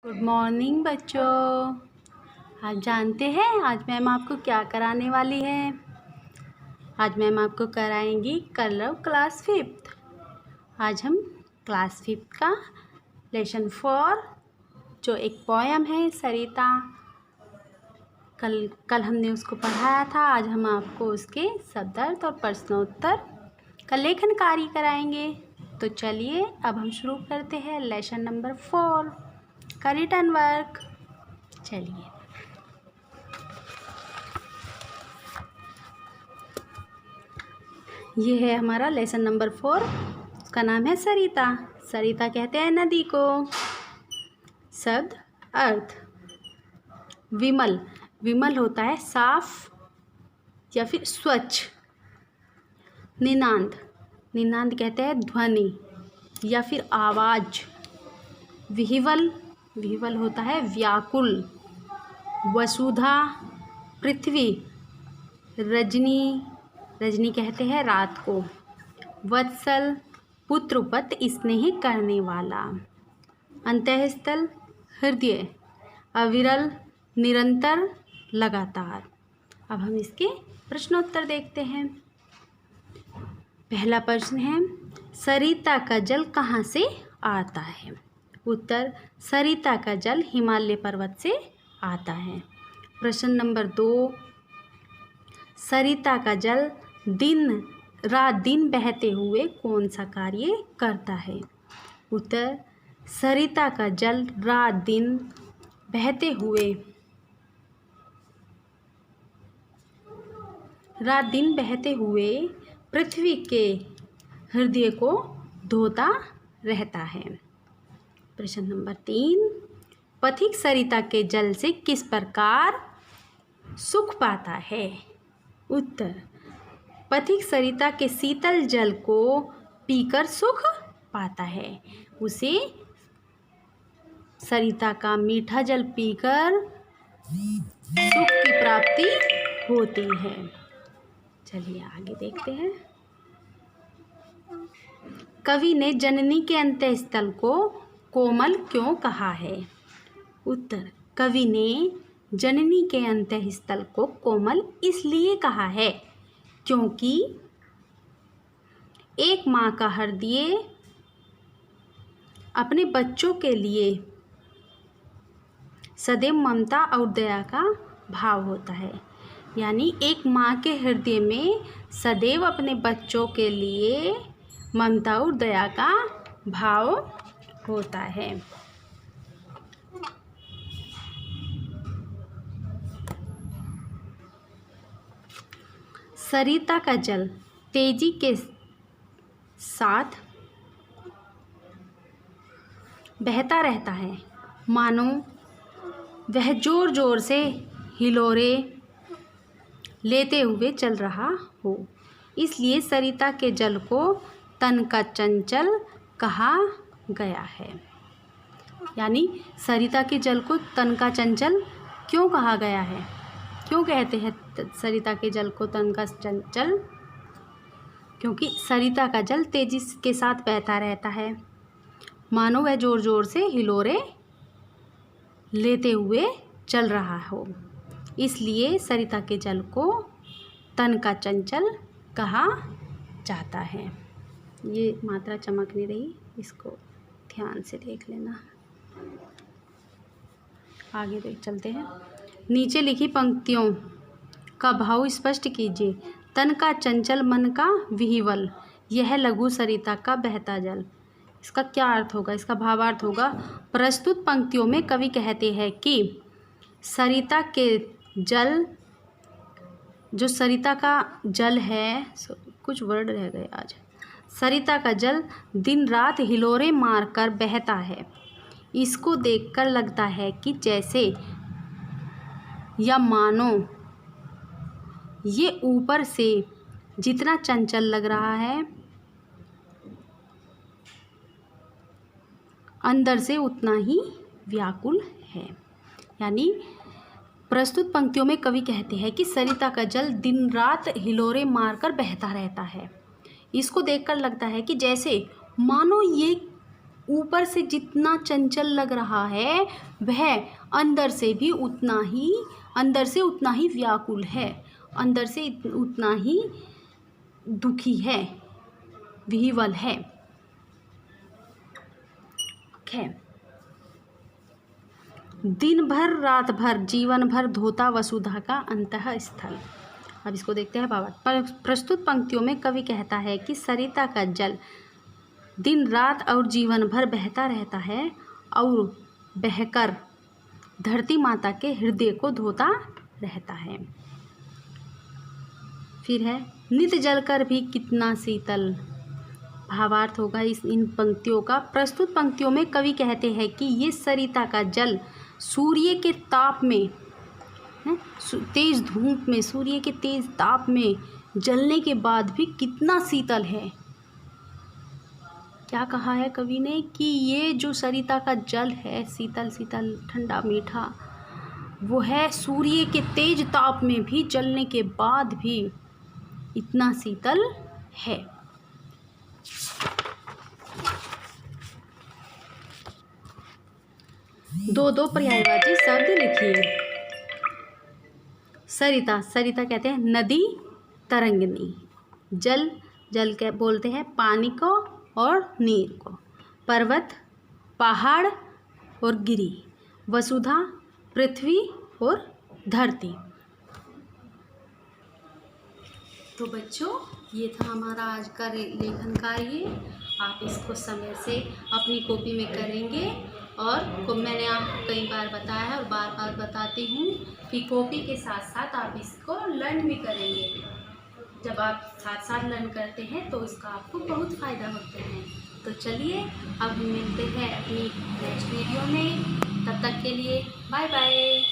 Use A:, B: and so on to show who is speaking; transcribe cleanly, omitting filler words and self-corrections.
A: Good morning बच्चों। आप जानते हैं आज मैम आपको क्या कराने वाली है? आज मैम आपको कराएंगी कलर क्लास 5th। आज हम क्लास 5th का लेसन 4 जो एक पोयम है सरिता, कल हमने उसको पढ़ाया था। आज हम आपको उसके शब्दार्थ और प्रश्नोत्तर का लेखन कार्य कराएंगे। तो चलिए अब हम शुरू करते हैं लेसन नंबर 4 का रिटन वर्क। चलिए ये है हमारा लेसन नंबर 4। उसका नाम है सरिता। सरिता कहते हैं नदी को। शब्द अर्थ विमल। विमल होता है साफ या फिर स्वच्छ। निनांद। निनांद कहते हैं ध्वनि या फिर आवाज। विह्वल। विह्वल होता है व्याकुल। वसुधा पृथ्वी। रजनी। रजनी कहते हैं रात को। वत्सल पुत्र पत स्नेह करने वाला। अंतःस्थल हृदय। अविरल निरंतर लगातार। अब हम इसके प्रश्नोत्तर देखते हैं। पहला प्रश्न है सरिता का जल कहाँ से आता है? उत्तर सरिता का जल हिमालय पर्वत से आता है। प्रश्न नंबर 2 सरिता का जल दिन रात दिन बहते हुए कौन सा कार्य करता है? उत्तर सरिता का जल रात दिन बहते हुए पृथ्वी के हृदय को धोता रहता है। प्रश्न नंबर 3 पथिक सरिता के जल से किस प्रकार सुख पाता है? उत्तर पथिक सरिता के शीतल जल को पीकर सुख पाता है। उसे सरिता का मीठा जल पीकर सुख की प्राप्ति होती है। चलिए आगे देखते हैं। कवि ने जननी के अंतःस्थल को कोमल क्यों कहा है? उत्तर कवि ने जननी के अंतःस्थल को कोमल इसलिए कहा है क्योंकि एक माँ का हृदय अपने बच्चों के लिए सदैव ममता और दया का भाव होता है। यानी एक माँ के हृदय में सदैव अपने बच्चों के लिए ममता और दया का भाव होता है। सरिता का जल तेजी के साथ बहता रहता है, मानो वह जोर जोर से हिलोरे लेते हुए चल रहा हो। इसलिए सरिता के जल को तन का चंचल कहा गया है। यानी सरिता के जल को तन का चंचल क्यों कहा गया है? क्यों कहते हैं सरिता के जल को तन का चंचल? क्योंकि सरिता का जल तेजी के साथ बहता रहता है, मानो वह जोर जोर से हिलोरे लेते हुए चल रहा हो। इसलिए सरिता के जल को तन का चंचल कहा जाता है। ये मात्रा चमक नहीं रही, इसको ध्यान से देख लेना। आगे देख चलते हैं। नीचे लिखी पंक्तियों का भाव स्पष्ट कीजिए। तन का चंचल मन का विह्वल, यह लघु सरिता का बहता जल। इसका क्या अर्थ होगा? इसका भावार्थ होगा प्रस्तुत पंक्तियों में कवि कहते हैं कि सरिता के जल जो सरिता का जल है, कुछ वर्ड रह गए आज। सरिता का जल दिन रात हिलोरे मारकर बहता है। इसको देखकर लगता है कि जैसे या मानो ये ऊपर से जितना चंचल लग रहा है, अंदर से उतना ही व्याकुल है। यानी प्रस्तुत पंक्तियों में कवि कहते हैं कि सरिता का जल दिन रात हिलोरे मारकर बहता रहता है। इसको देखकर लगता है कि जैसे मानो ये ऊपर से जितना चंचल लग रहा है वह अंदर से उतना ही व्याकुल है, अंदर से उतना ही दुखी है, विह्वल है। दिन भर रात भर जीवन भर धोता वसुधा का अंतः स्थल। अब इसको देखते हैं भावार्थ। प्रस्तुत पंक्तियों में कवि कहता है कि सरिता का जल दिन रात और जीवन भर बहता रहता है और बहकर धरती माता के हृदय को धोता रहता है। फिर है नित जलकर भी कितना शीतल। भावार्थ होगा इन पंक्तियों का। प्रस्तुत पंक्तियों में कवि कहते हैं कि ये सरिता का जल सूर्य के ताप में, तेज धूप में, सूर्य के तेज ताप में जलने के बाद भी कितना शीतल है। क्या कहा है कवि ने कि ये जो सरिता का जल है शीतल शीतल ठंडा मीठा, वो है सूर्य के तेज ताप में भी जलने के बाद भी इतना शीतल है। दो पर्यायवाची शब्द लिखिए। सरिता, सरिता कहते हैं नदी, तरंगिणी। जल के बोलते हैं पानी को और नीर को। पर्वत, पहाड़ और गिरी। वसुधा, पृथ्वी और धरती। तो बच्चों, ये था हमारा आज का लेखन कार्य। आप इसको समय से अपनी कॉपी में करेंगे और मैंने आपको कई बार बताया है और बार बार बताती हूँ कि कॉपी के साथ साथ आप इसको लर्न भी करेंगे। जब आप साथ साथ लर्न करते हैं तो इसका आपको बहुत फ़ायदा होता है। तो चलिए अब मिलते हैं अपनी नेक्स्ट वीडियो में। तब तक के लिए बाय बाय।